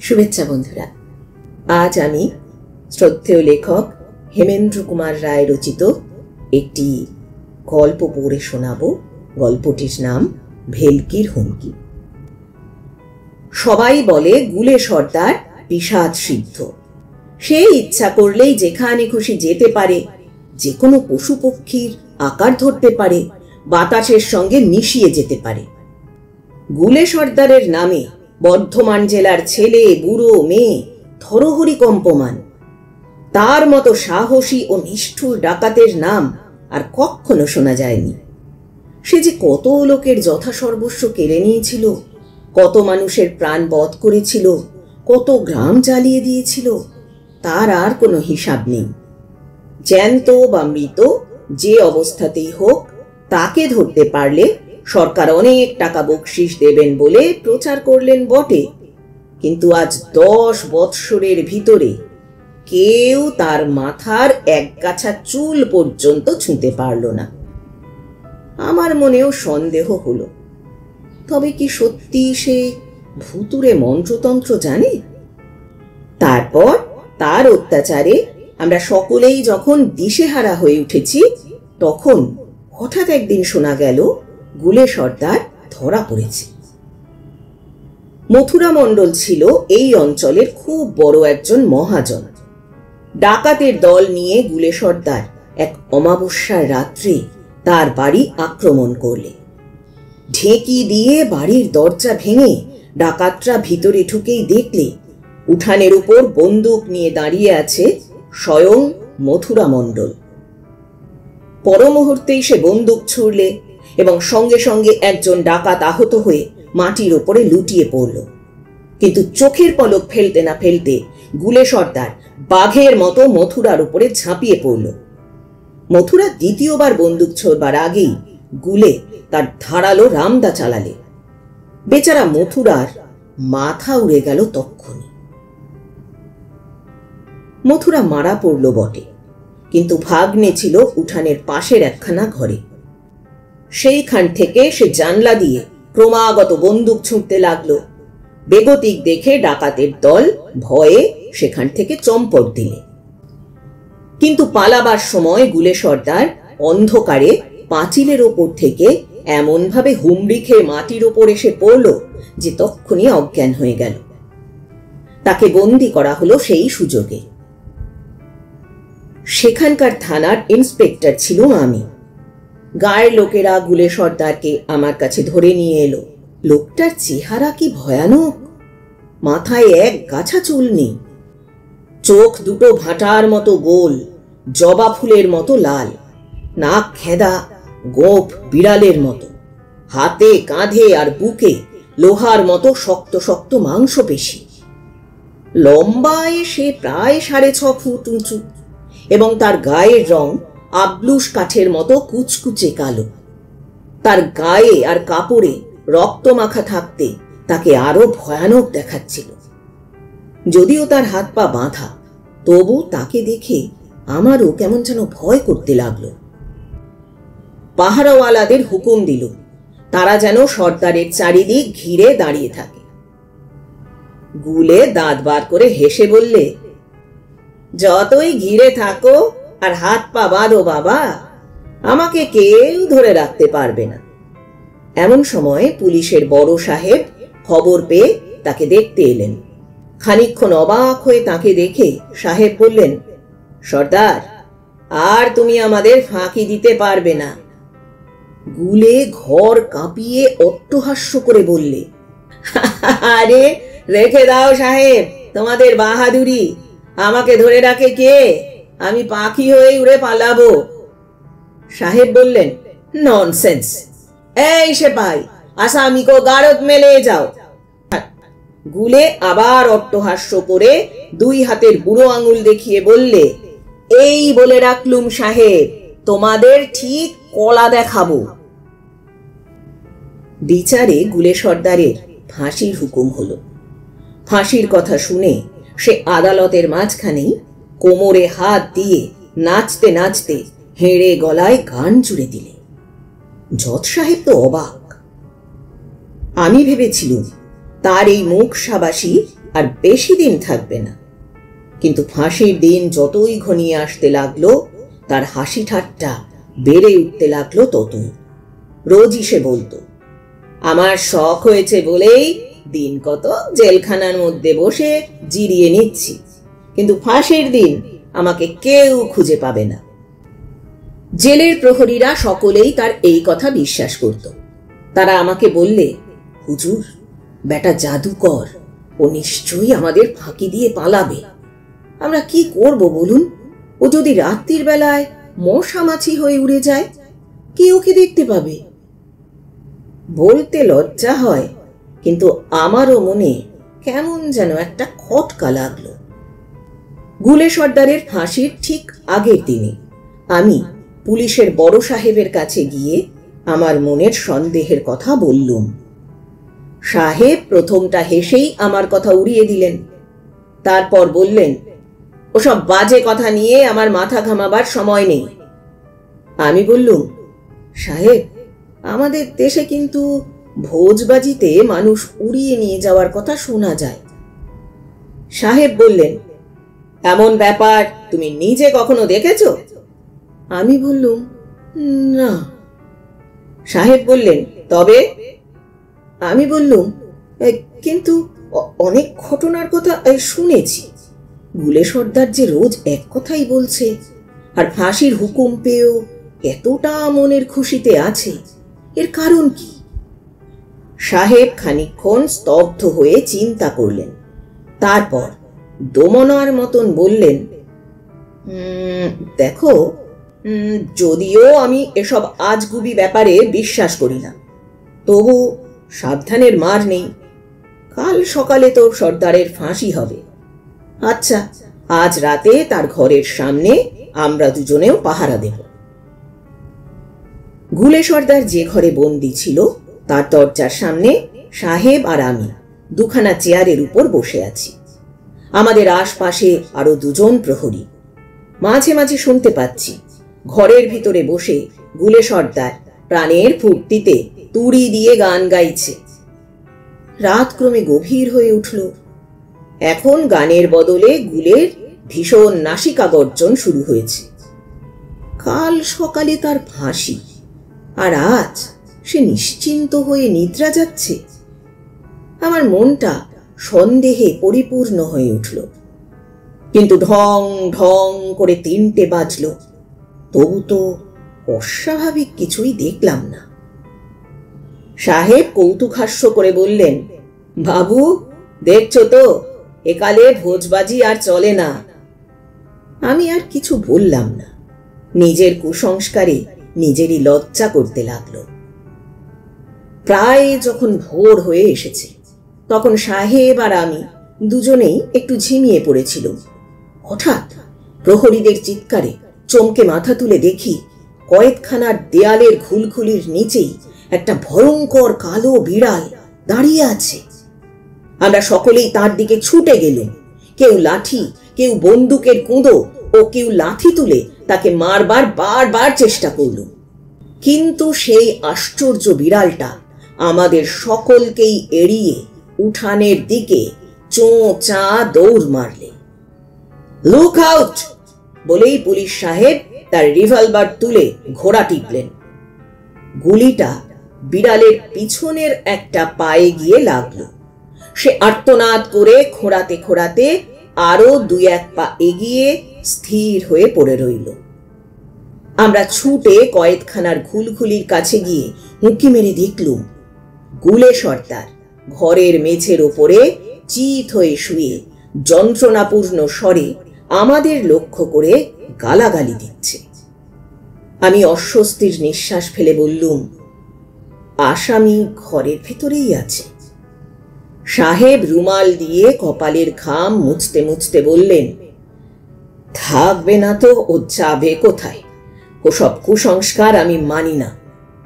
শুভেচ্ছা বন্ধুরা। আজ আমি শ্রদ্ধেয় লেখক হেমেন্দ্র কুমার রায় রচিত একটি গল্প পড়ে শোনাব। গল্পটির নাম ভেলকির হুমকি। সবাই বলে গুলে সর্দার বিষাদ সিদ্ধ। সে ইচ্ছা করলেই যেখানে খুশি যেতে পারে, যে কোনো পশু পক্ষীর আকার ধরতে পারে, বাতাসের সঙ্গে মিশিয়ে যেতে পারে। গুলে সর্দারের নামে বর্ধমান জেলার ছেলে বুড়ো মেয়ে থরহরি কম্পমান। তার মতো সাহসী ও নিষ্ঠুর ডাকাতের নাম আর কখনো শোনা যায়নি। সে যে কত লোকের যথাসর্বস্ব কেড়ে নিয়েছিল, কত মানুষের প্রাণ বধ করেছিল, কত গ্রাম জ্বালিয়ে দিয়েছিল, তার আর কোনো হিসাব নেই। জ্যান্ত বা মৃত যে অবস্থাতেই হোক, তাকে ধরতে পারলে সরকার অনেক টাকা বকশিশ দেবেন বলে প্রচার করলেন বটে, কিন্তু আজ 10 বৎসরের ভিতরে কেউ তার মাথার একগাছা চুল পর্যন্ত ছুঁতে পারল না। আমার মনেও সন্দেহ হলো, তবে কি সত্যি সে ভুতুরে মন্ত্রতন্ত্র জানে? তারপর তার অত্যাচারে আমরা সকলেই যখন দিশেহারা হয়ে উঠেছি, তখন হঠাৎ একদিন শোনা গেল গুলে সর্দার ধরা পড়েছে। মথুরা মণ্ডল ছিল এই অঞ্চলের খুব বড় একজন মহাজন। ডাকাতের দল নিয়ে গুলে সর্দার এক অমাবস্যার রাত্রে তার বাড়ি আক্রমণ করলে। ঢেঁকি দিয়ে বাড়ির দরজা ভেঙে ডাকাতরা ভিতরে ঢুকেই দেখলে উঠানের উপর বন্দুক নিয়ে দাঁড়িয়ে আছে স্বয়ং মথুরা মণ্ডল। পর মুহূর্তেই সে বন্দুক ছুড়লে এবং সঙ্গে সঙ্গে একজন ডাকাত আহত হয়ে মাটির ওপরে লুটিয়ে পড়ল। কিন্তু চোখের পলক ফেলতে না ফেলতে গুলে সর্দার বাঘের মতো মথুরার উপরে ঝাঁপিয়ে পড়ল। মথুরা দ্বিতীয়বার বন্দুক ছোড়বার আগেই গুলে তার ধারালো রামদা চালালে। বেচারা মথুরার মাথা উড়ে গেল তক্ষুনি। মথুরা মারা পড়ল বটে, কিন্তু ভাগ্নে ছিল উঠানের পাশের একখানা ঘরে। সেইখান থেকে সে জানলা দিয়ে ক্রমাগত বন্দুক ছুঁড়তে লাগলো। বেগতিক দেখে ডাকাতের দল ভয়ে সেখান থেকে চম্পট দিলে। কিন্তু পালাবার সময় গুলে সর্দার অন্ধকারে পাঁচিলের ওপর থেকে এমন ভাবে হুমড়ি খেয়ে মাটির ওপর এসে পড়ল যে তক্ষুনি অজ্ঞান হয়ে গেল। তাকে বন্দি করা হলো সেই সুযোগে। সেখানকার থানার ইন্সপেক্টর ছিল আমি। গায়ের লোকেরা গুলে সর্দারকে আমার কাছে ধরে নিয়ে এলো। লোকটার চেহারা কি ভয়ানক! মাথায় এক গাছা চুল নেই, চোখ দুটো ভাটার মতো গোল, জবা ফুলের মতো লাল, নাক খেদা, গোঁফ বিড়ালের মতো, হাতে কাঁধে আর বুকে লোহার মতো শক্ত শক্ত মাংসপেশি। লম্বায় সে প্রায় 6.5 ফুট উঁচু এবং তার গায়ের রং আবলুস কাঠের মতো কুচকুচে কালো। তার গায়ে আর কাপড়ে রক্ত মাখা থাকতে তাকে আরো ভয়ানক দেখাচ্ছিল। যদিও তার হাত পা বাঁধা, তবু তাকে দেখে আমারও কেমন যেন ভয় করতে লাগলো। পাহারাওয়ালাদের হুকুম দিল তারা যেন সর্দারের চারিদিক ঘিরে দাঁড়িয়ে থাকে। গুলে দাঁত বার করে হেসে বললে, যতই ঘিরে থাকো আর হাত পা বাঁধো বাবা, আমাকে কেউ ধরে রাখতে পারবে না। এমন সময় পুলিশের বড় সাহেব খবর পেয়ে তাকে দেখতে এলেন। খানিকক্ষণ অবাক হয়ে তাকে দেখে সাহেব বললেন, সর্দার, আর তুমি আমাদের ফাঁকি দিতে পারবে না। গুলে ঘর কাঁপিয়ে অট্টহাস্য করে বললে, আরে রেখে দাও সাহেব তোমাদের বাহাদুরি, আমাকে ধরে রাখে কে? আমি পাখি হয়ে উড়ে পালাবো। সাহেব বললেন, ননসেন্স, এই সেপাই, আসামি কো গারদ মে লে যাও। গুলে আবার অট্টহাস্য করে 2 হাতের বুড়ো আঙুল দেখিয়ে বললে, এই বলে রাখলুম সাহেব, তোমাদের ঠিক কলা দেখাবো। বিচারে গুলে সর্দারের ফাঁসির হুকুম হলো। ফাঁসির কথা শুনে সে আদালতের মাঝখানেই কোমরে হাত দিয়ে নাচতে নাচতে হেঁড়ে গলায় গান জুড়ে দিলে। জজ সাহেব তো অবাক। আমি ভেবেছিলুম তার এই মুখ সাবাসী আর বেশি দিন থাকবে না। কিন্তু ফাঁসির দিন যতই ঘনিয়ে আসতে লাগলো, তার হাসি ঠাট্টা বেড়ে উঠতে লাগলো ততই। রোজই সে বলতো, আমার শখ হয়েছে বলেই দিন কত জেলখানার মধ্যে বসে জিরিয়ে নিচ্ছি, কিন্তু ফাঁসির দিন আমাকে কেউ খুঁজে পাবে না। জেলের প্রহরীরা সকলেই তার এই কথা বিশ্বাস করত। তারা আমাকে বললে, হুজুর, বেটা জাদুকর, ও নিশ্চয়ই আমাদের ফাঁকি দিয়ে পালাবে। আমরা কি করব বলুন? ও যদি রাত্রির বেলায় মশা মাছি হয়ে উড়ে যায়, কে ওকে দেখতে পাবে? বলতে লজ্জা হয়, কিন্তু আমারও মনে কেমন যেন একটা খটকা লাগলো। গুলে সর্দারের ফাঁসির ঠিক আগের দিনে আমি পুলিশের বড় সাহেবের কাছে গিয়ে আমার মনের সন্দেহের কথা বললুম। সাহেব প্রথমটা হেসেই আমার কথা উড়িয়ে দিলেন। তারপর বললেন, ওসব বাজে কথা নিয়ে আমার মাথা ঘামাবার সময় নেই। আমি বললুম, সাহেব, আমাদের দেশে কিন্তু ভোজবাজিতে মানুষ উড়িয়ে নিয়ে যাওয়ার কথা শোনা যায়। সাহেব বললেন, এমন ব্যাপার তুমি নিজে কখনো দেখেছো? আমি বললুম, না। সাহেব বললেন, তবে? আমি বললুম, কিন্তু অনেক ঘটনার কথা শুনেছি। গুলে সর্দার যে রোজ এক কথাই বলছে, আর ফাঁসির হুকুম পেয়েও এতটা মনের খুশিতে আছে, এর কারণ কি? সাহেব খানিকক্ষণ স্তব্ধ হয়ে চিন্তা করলেন। তারপর দমনার মতন বললেন, দেখো, যদিও আমি এসব আজগুবি ব্যাপারে বিশ্বাস করি না, তবু সাবধানের মার নেই। কাল সকালে তো সর্দারের ফাঁসি হবে। আচ্ছা, আজ রাতে তার ঘরের সামনে আমরা দুজনেও পাহারা দেব। গুলে সর্দার যে ঘরে বন্দি ছিল, তার দরজার সামনে সাহেব আর আমি দুখানা চেয়ারের উপর বসে আছি। আমাদের আশপাশে আরো দুজন প্রহরী। মাঝে মাঝে শুনতে পাচ্ছি ঘরের ভিতরে বসে গুলে সর্দার প্রাণের ফুর্তিতে তুড়ি দিয়ে গান গাইছে। রাত ক্রমে গভীর হয়ে উঠল। এখন গানের বদলে গুলের ভীষণ নাসিকা গর্জন শুরু হয়েছে। কাল সকালে তার ফাঁসি, আর আজ সে নিশ্চিন্ত হয়ে নিদ্রা যাচ্ছে। আমার মনটা সন্দেহে পরিপূর্ণ হয়ে উঠল। কিন্তু ঢং ঢং করে 3টে বাজল, তবু তো অস্বাভাবিক কিছুই দেখলাম না। সাহেব কৌতুকহাস্য করে বললেন, বাবু, দেখছো তো, একালে ভোজবাজি আর চলে না। আমি আর কিছু বললাম না। নিজের কুসংস্কারে নিজেরই লজ্জা করতে লাগলো। প্রায় যখন ভোর হয়ে এসেছে, তখন সাহেব আর আমি দুজনেই একটু ঝিমিয়ে পড়েছিলাম। হঠাৎ প্রহরীদের চিৎকারে চমকে মাথা তুলে দেখি কয়েকখানার দেয়ালের ঘুলঘুলির নিচেই একটা ভয়ঙ্কর কালো বিড়াল দাঁড়িয়ে আছে। আমরা সকলেই তার দিকে ছুটে গেলাম। কেউ লাঠি, কেউ বন্দুকের কুঁদো ও কেউ লাথি তুলে তাকে মারবার বারবার চেষ্টা করল। কিন্তু সেই আশ্চর্য বিড়ালটা আমাদের সকলকেই এড়িয়ে উঠানের দিকে চোঁচা দৌড় মারলে। লুক আউট বলেই পুলিশ সাহেব তার রিভলভার তুলে ঘোড়া টিপলেন। গুলিটা বিড়ালের পিছনের একটা পায়ে গিয়ে লাগলো। সে আর্তনাদ করে খোঁড়াতে খোঁড়াতে আরো 2-1 পা এগিয়ে স্থির হয়ে পড়ে রইল। আমরা ছুটে কয়েকখানার ঘুলঘুলির কাছে গিয়ে উঁকি মেরে দেখলুম গুলে সর্দার ঘরের মেঝের ওপরে চিত হয়ে শুয়ে যন্ত্রণাপূর্ণ স্বরে আমাদের লক্ষ্য করে গালাগালি দিচ্ছে। আমি অস্বস্তির নিঃশ্বাস ফেলে বললুম, আসামি ঘরের ভেতরেই আছে। সাহেব রুমাল দিয়ে কপালের ঘাম মুছতে মুছতে বললেন, থাকবে না তো ও যাবে কোথায়? ওসব কুসংস্কার আমি মানি না,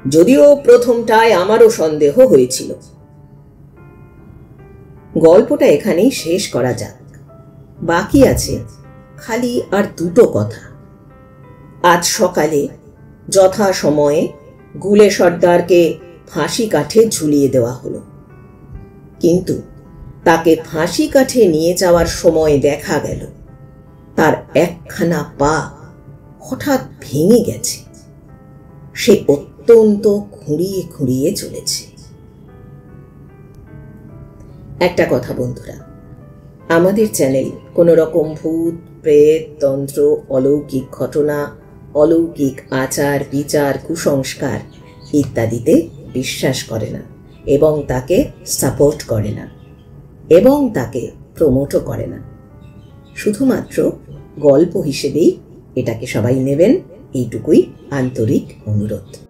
যদিও প্রথমটায় আমারও সন্দেহ হয়েছিল। গল্পটা এখানেই শেষ করা যাক। বাকি আছে খালি আর 2টো কথা। আজ সকালে যথা সময়ে গুলে সর্দারকে ফাঁসি কাঠে ঝুলিয়ে দেওয়া হলো, কিন্তু তাকে ফাঁসি কাঠে নিয়ে যাওয়ার সময় দেখা গেল তার একখানা পা হঠাৎ ভেঙে গেছে। সে অত্যন্ত খুঁড়িয়ে খুঁড়িয়ে চলেছে। একটা কথা বন্ধুরা, আমাদের চ্যানেল কোনো রকম ভূত, প্রেত, তন্ত্র, অলৌকিক ঘটনা, অলৌকিক আচার বিচার, কুসংস্কার ইত্যাদিতে বিশ্বাস করে না এবং তাকে সাপোর্ট করে না এবং তাকে প্রমোটও করে না। শুধুমাত্র গল্প হিসেবেই এটাকে সবাই নেবেন, এইটুকুই আন্তরিক অনুরোধ।